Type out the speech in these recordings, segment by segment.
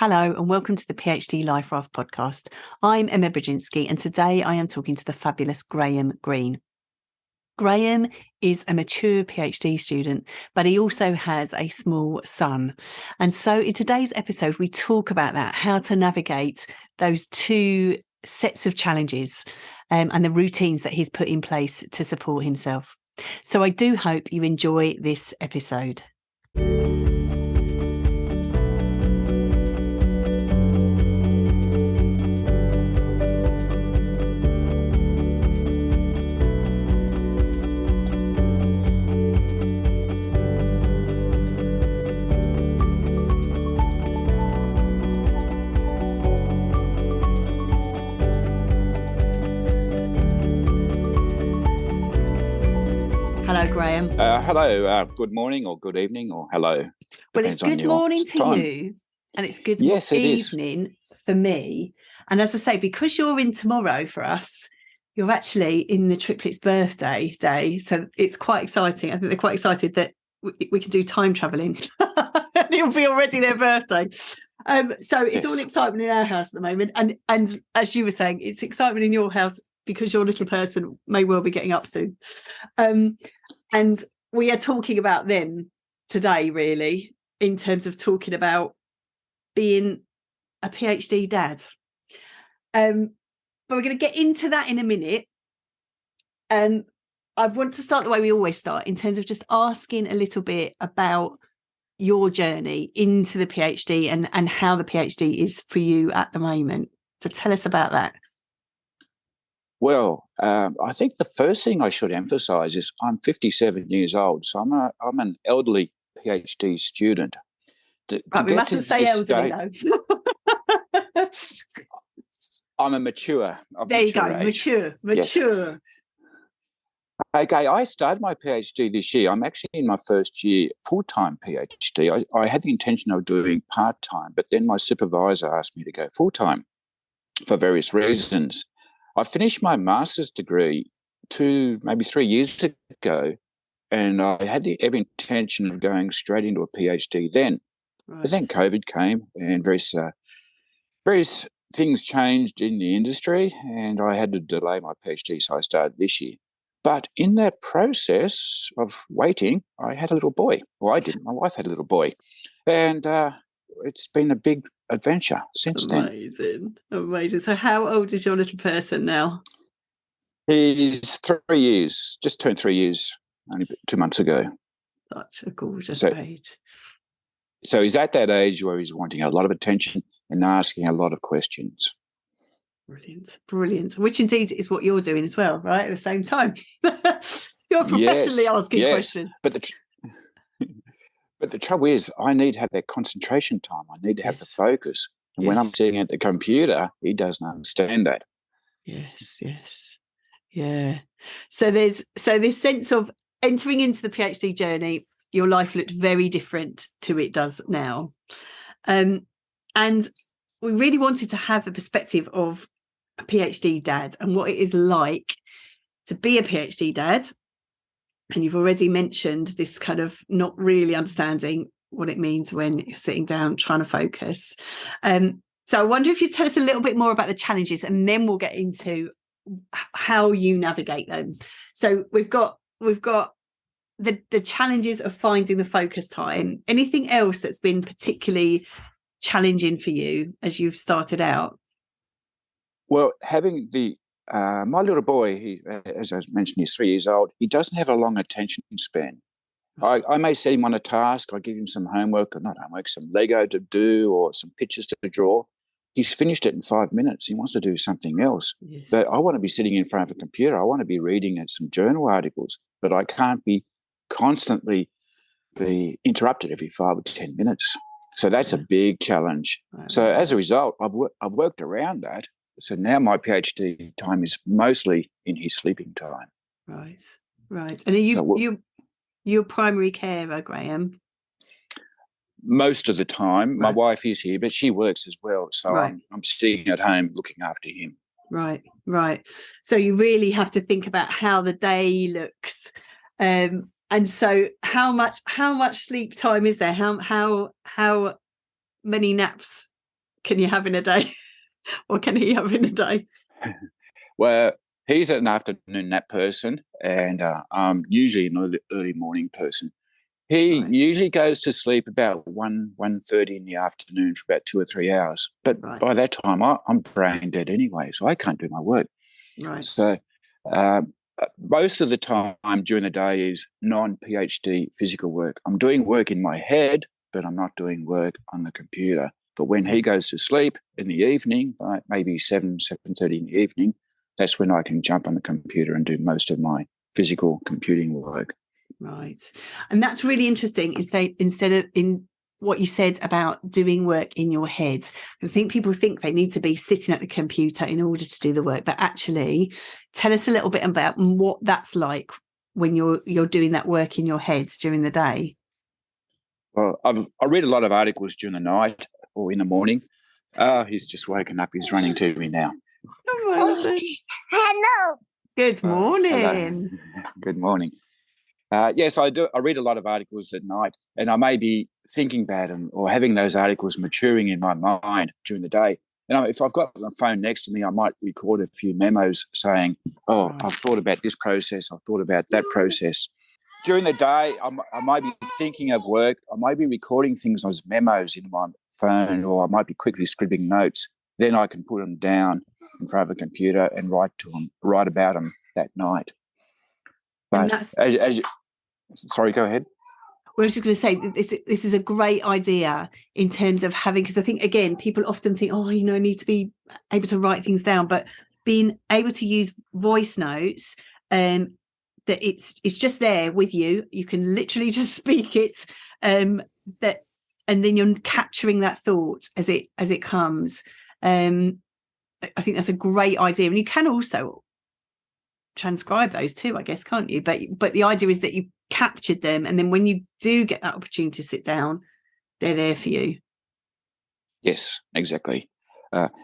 Hello and welcome to the PhD Life Raft podcast. I'm Emma Brzezinski and today I am talking to the fabulous Graham Green. Graham is a mature PhD student, but he also has a small son. And so in today's episode, we talk about that, how to navigate those two sets of challenges and the routines that he's put in place to support himself. So I do hope you enjoy this episode. Hello, Graham. Hello. Good morning or good evening or hello. Well, it's good morning to you and it's good evening for me. And as I say, because you're in tomorrow for us, you're actually in the triplets' birthday day. So it's quite exciting. I think they're quite excited that we can do time traveling. And it'll be already their birthday. So it's all excitement in our house at the moment. And as you were saying, it's excitement in your house because your little person may well be getting up soon. And we are talking about them today, really, in terms of talking about being a PhD dad. But we're going to get into that in a minute. And I want to start the way we always start, in terms of just asking a little bit about your journey into the PhD and how the PhD is for you at the moment. So tell us about that. Well, I think the first thing I should emphasise is I'm 57 years old, so I'm an elderly PhD student. Right, we mustn't say elderly, though. I'm a mature. There you go, mature. Yes. Okay, I started my PhD this year. I'm actually in my first year full-time PhD. I had the intention of doing part-time, but then my supervisor asked me to go full-time for various reasons. I finished my master's degree maybe 3 years ago, and I had the intention of going straight into a PhD then. Right. But then COVID came and various things changed in the industry, and I had to delay my PhD, so I started this year. But in that process of waiting, I had a little boy. Well, I didn't. My wife had a little boy. And it's been a big adventure since then. Amazing. So how old is your little person now? He's 3 years, just turned 3 years, only 2 months ago. Such a gorgeous age. So he's at that age where he's wanting a lot of attention and asking a lot of questions. Brilliant. Which indeed is what you're doing as well, right? At the same time. You're professionally asking questions. But the trouble is, I need to have that concentration time. I need to have the focus. And when I'm sitting at the computer, he doesn't understand that. Yes. Yeah. So there's this sense of entering into the PhD journey, your life looked very different to it does now. And we really wanted to have the perspective of a PhD dad and what it is like to be a PhD dad. And you've already mentioned this kind of not really understanding what it means when you're sitting down trying to focus. So I wonder if you tell us a little bit more about the challenges, and then we'll get into how you navigate them. So we've got the challenges of finding the focus time. Anything else that's been particularly challenging for you as you've started out? Well, having my little boy, he, as I mentioned, he's 3 years old. He doesn't have a long attention span. I may set him on a task. I give him some homework, or not homework, some Lego to do or some pictures to draw. He's finished it in 5 minutes. He wants to do something else. Yes. But I want to be sitting in front of a computer. I want to be reading some journal articles, but I can't be constantly be interrupted every 5 or 10 minutes. So that's a big challenge. Right. So as a result, I've worked around that. So now my PhD time is mostly in his sleeping time. Right. And are you primary carer, Graham? Most of the time. Right. My wife is here, but she works as well. So I'm sitting at home looking after him. Right. So you really have to think about how the day looks. And so how much sleep time is there? How many naps can you have in a day? Or can he have in a day? Well, he's an afternoon nap person, and I'm usually an early morning person. He usually goes to sleep about 1:30 in the afternoon for about 2 or 3 hours. But by that time, I'm brain dead anyway, so I can't do my work. Right. So most of the time during the day is non-PhD physical work. I'm doing work in my head, but I'm not doing work on the computer. But when he goes to sleep in the evening, maybe 7:30 in the evening, that's when I can jump on the computer and do most of my physical computing work. Right. And that's really interesting, instead of in what you said about doing work in your head. Because I think people think they need to be sitting at the computer in order to do the work. But actually, tell us a little bit about what that's like when you're doing that work in your head during the day. Well, I read a lot of articles during the night or in the morning. He's just woken up. He's running to me now. Hello. Good morning. Hello. Good morning. Yes, I do. I read a lot of articles at night, and I may be thinking about them or having those articles maturing in my mind during the day. And if I've got my phone next to me, I might record a few memos saying, I've thought about this process. I've thought about that process. During the day, I might be thinking of work. I might be recording things as memos in my phone, or I might be quickly scribbling notes. Then I can put them down in front of a computer and write about them that night. But sorry, go ahead. Well, I was just going to say, this is a great idea in terms of having, because I think, again, people often think, I need to be able to write things down, but being able to use voice notes, that it's just there with you. You can literally just speak it, and then you're capturing that thought as it comes. I think that's a great idea. And you can also transcribe those too, I guess, can't you? But the idea is that you captured them, and then when you do get that opportunity to sit down, they're there for you. Yes, exactly.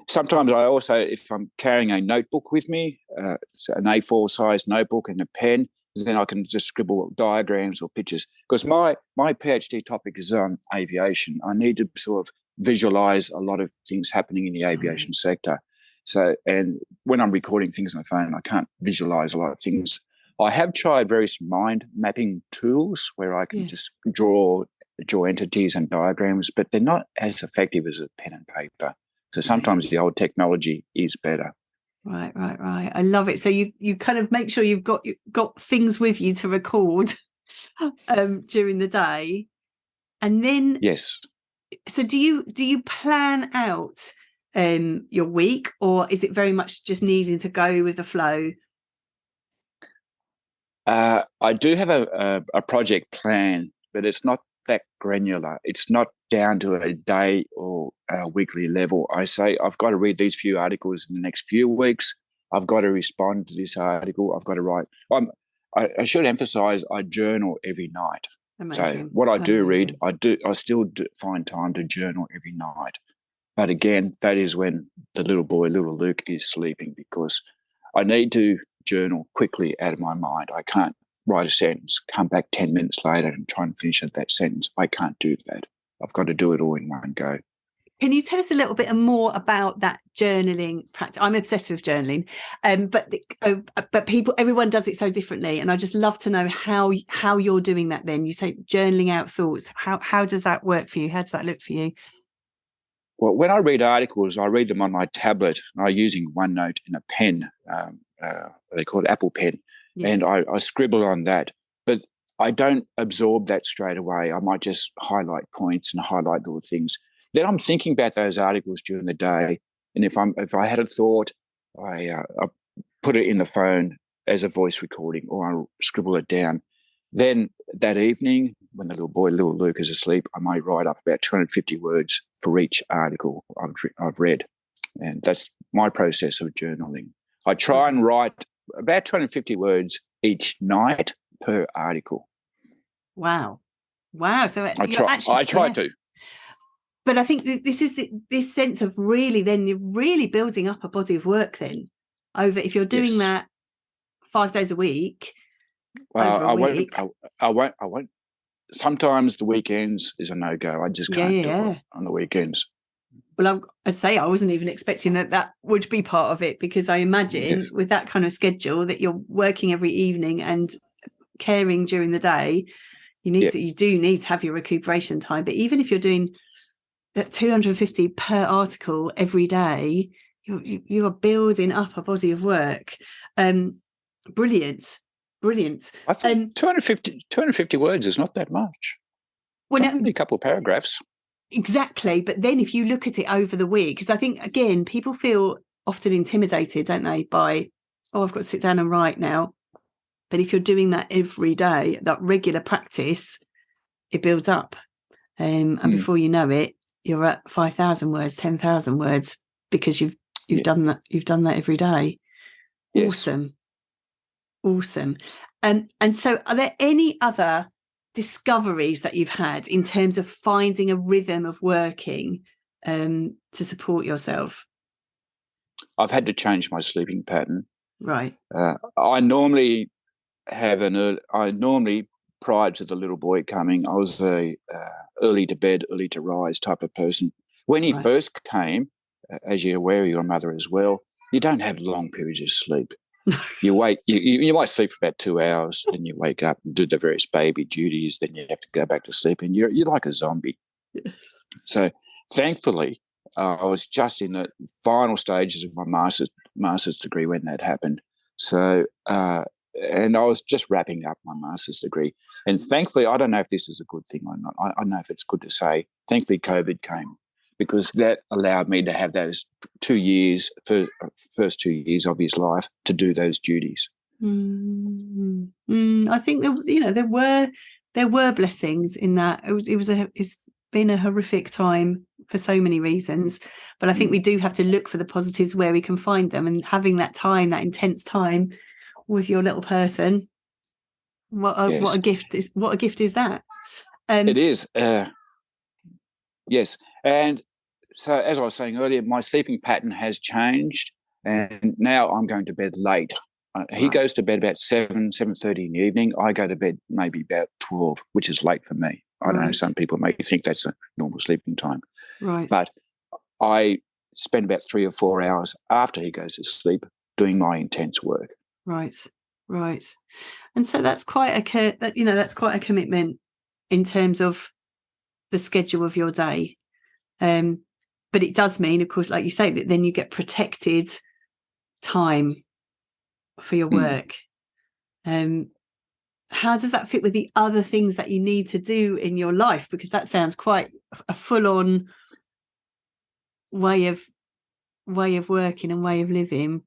Sometimes I also, if I'm carrying a notebook with me, an A4 size notebook and a pen, then I can just scribble diagrams or pictures. Because my PhD topic is on aviation. I need to sort of visualize a lot of things happening in the aviation sector. So, and when I'm recording things on the phone, I can't visualize a lot of things. I have tried various mind mapping tools where I can just draw entities and diagrams, but they're not as effective as a pen and paper. So sometimes the old technology is better. Right. I love it. So you kind of make sure you've got things with you to record during the day, and then yes. So do you plan out your week, or is it very much just needing to go with the flow? I do have a project plan, but it's not that granular. It's not down to a day or a weekly level. I say I've got to read these few articles in the next few weeks. I've got to respond to this article. I've got to write. I should emphasize I journal every night. Amazing. So what I do read, I still find time to journal every night. But again, that is when the little Luke, is sleeping, because I need to journal quickly out of my mind. I can't write a sentence, come back 10 minutes later and try and finish that sentence. I can't do that. I've got to do it all in one go. Can you tell us a little bit more about that journaling practice? I'm obsessed with journaling, but everyone does it so differently, and I just love to know how you're doing that. Then you say journaling out thoughts. How does that work for you? How does that look for you? Well, when I read articles, I read them on my tablet. I'm using OneNote and a pen. They call it Apple Pen, and I scribble on that. But I don't absorb that straight away. I might just highlight points and highlight little things. Then I'm thinking about those articles during the day, and if I had a thought, I put it in the phone as a voice recording, or I scribble it down. Then that evening, when the little Luke is asleep, I might write up about 250 words for each article I've read, and that's my process of journaling. I try and write about 250 words each night per article. Wow! So I try to. But I think this is this sense of then you're really building up a body of work. Then if you're doing that 5 days a week. Well, I won't. Sometimes the weekends is a no-go. I just can't do it on the weekends. well, I say I wasn't even expecting that would be part of it, because I imagine with that kind of schedule that you're working every evening and caring during the day, you do need to have your recuperation time. But even if you're doing 250 per article every day, you are building up a body of work. Brilliant. I think 250 words is not that much. Well, it's only a couple of paragraphs. Exactly. But then if you look at it over the week, because I think, again, people feel often intimidated, don't they, by, I've got to sit down and write now. But if you're doing that every day, that regular practice, it builds up. And before you know it, you're at 5,000 words, 10,000 words, because you've done that. You've done that every day. Yes. Awesome. And so are there any other discoveries that you've had in terms of finding a rhythm of working to support yourself? I've had to change my sleeping pattern. Right. I normally prior to the little boy coming, I was a early to bed, early to rise type of person. When he first came, as you're aware, your mother as well, you don't have long periods of sleep. You might sleep for about 2 hours, then you wake up and do the various baby duties, then you have to go back to sleep, and you're like a zombie. Yes. So thankfully, I was just in the final stages of my master's degree when that happened. So and I was just wrapping up my master's degree. And thankfully, I don't know if this is a good thing or not. I don't know if it's good to say. Thankfully, COVID came, because that allowed me to have those 2 years, first 2 years of his life, to do those duties. I think there were blessings in that. It's been a horrific time for so many reasons, but I think we do have to look for the positives where we can find them, and having that time, that intense time with your little person. What a gift is that? It is. Yes. And so, as I was saying earlier, my sleeping pattern has changed, and now I'm going to bed late. He goes to bed about 7:30 in the evening. I go to bed maybe about 12, which is late for me. I don't know, some people may think that's a normal sleeping time. Right. But I spend about 3 or 4 hours after he goes to sleep doing my intense work. Right. And so that's quite a commitment in terms of the schedule of your day. But it does mean, of course, like you say, that then you get protected time for your work. How does that fit with the other things that you need to do in your life? Because that sounds quite a full-on way of working and way of living.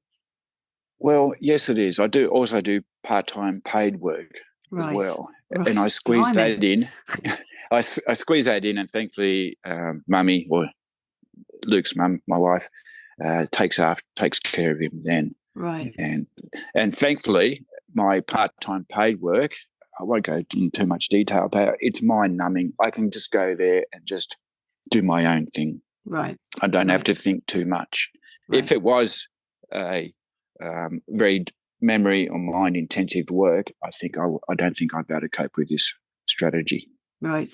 Well, yes, it is. I also do part-time paid work as well, and I squeeze that in. I squeeze that in, and thankfully, Mummy, or Luke's mum, my wife, takes care of him then. Right. And thankfully, my part-time paid work, I won't go into too much detail about it. It's mind-numbing. I can just go there and just do my own thing. Right. I don't have to think too much. Right. If it was a very memory or mind-intensive work, I don't think I'd be able to cope with this strategy. Right.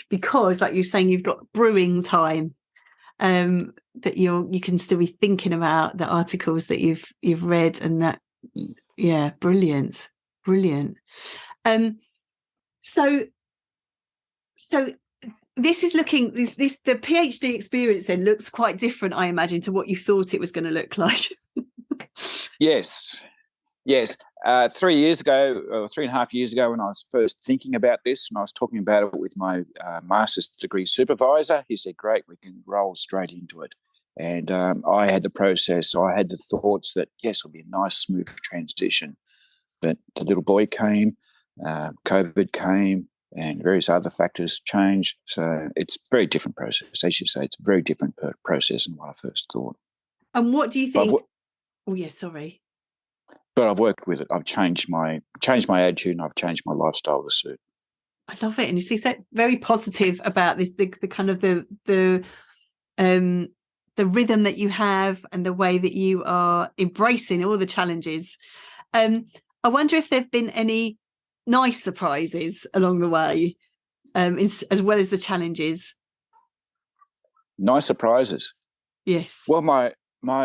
Because, like you're saying, you've got brewing time. That you can still be thinking about the articles that you've read, and that brilliant. So this is looking the PhD experience then looks quite different, I imagine, to what you thought it was going to look like. Yes. 3 years ago, or 3.5 years ago, when I was first thinking about this, and I was talking about it with my master's degree supervisor, he said, "Great, we can roll straight into it." And I had the process. I had the thoughts that, yes, it'll be a nice, smooth transition. But the little boy came, COVID came, and various other factors changed. So it's a very different process. As you say, it's a very different process than what I first thought. And what do you think? Sorry. But I've worked with it. I've changed my attitude, and I've changed my lifestyle to suit. I love it. And you see, so very positive about this, the kind of the rhythm that you have, and the way that you are embracing all the challenges. I wonder if there've been any nice surprises along the way, as well as the challenges. nice surprises. Yes. Well, my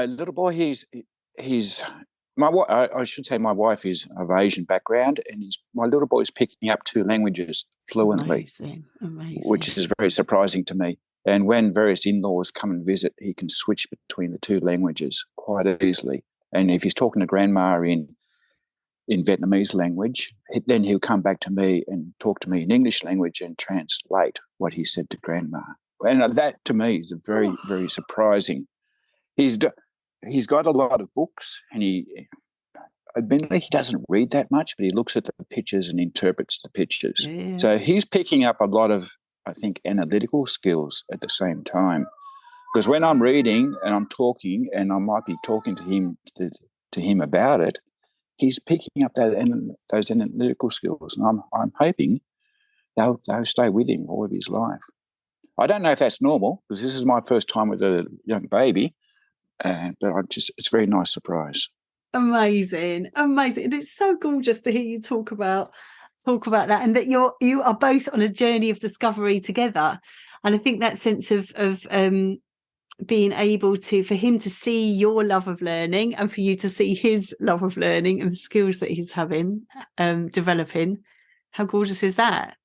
little boy, I should say my wife is of Asian background, and my little boy is picking up 2 languages fluently, Amazing. Which is very surprising to me. And when various in-laws come and visit, he can switch between the 2 languages quite easily. And if he's talking to grandma in Vietnamese language, then he'll come back to me and talk to me in English language and translate what he said to grandma. And that to me is very, very surprising. He's got a lot of books, and admittedly he doesn't read that much, but he looks at the pictures and interprets the pictures. Yeah. So he's picking up a lot of, I think, analytical skills at the same time. Because when I'm reading and I'm talking, and I might be talking to him about it, he's picking up those analytical skills, and I'm hoping they'll stay with him all of his life. I don't know if that's normal, because this is my first time with a young baby, but it's a very nice surprise. Amazing. And it's so gorgeous to hear you talk about that, and that you are both on a journey of discovery together. And I think that sense of being able for him to see your love of learning, and for you to see his love of learning and the skills that he's having, developing. How gorgeous is that?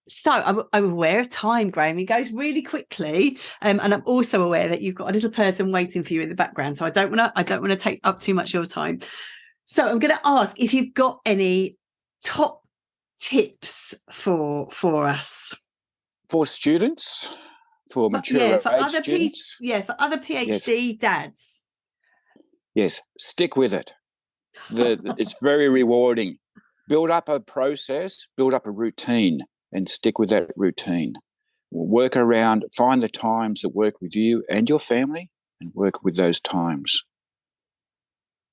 So I'm aware of time, Graham. It goes really quickly, and I'm also aware that you've got a little person waiting for you in the background. So I don't want to take up too much of your time. So I'm going to ask if you've got any top tips for us, for students, for mature students, for other PhD dads. Yes, stick with it. It's very rewarding. Build up a process, build up a routine, and stick with that routine. Find the times that work with you and your family, and work with those times.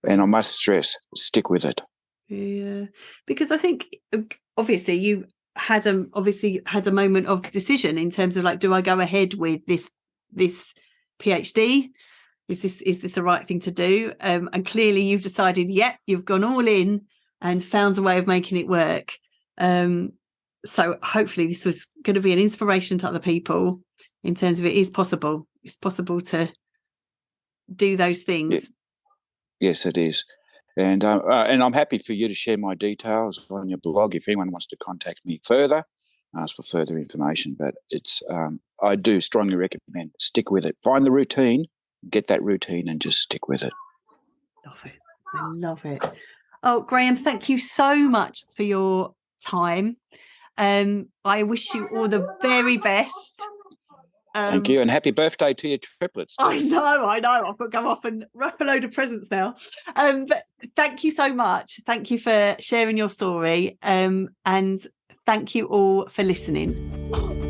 And I must stress, stick with it. Yeah, because I think obviously you had a moment of decision in terms of, like, do I go ahead with this PhD? Is this the right thing to do? And clearly you've decided, you've gone all in and found a way of making it work. So hopefully this was going to be an inspiration to other people in terms of it is possible. It's possible to do those things. Yes, it is. And I'm happy for you to share my details on your blog if anyone wants to contact me further, ask for further information. But I do strongly recommend stick with it. Find the routine, get that routine, and just stick with it. Love it. I love it. Oh, Graham, thank you so much for your time. I wish you all the very best. Thank you, and happy birthday to your triplets too. I know. I've got to go off and wrap a load of presents now. But thank you so much. Thank you for sharing your story. And thank you all for listening.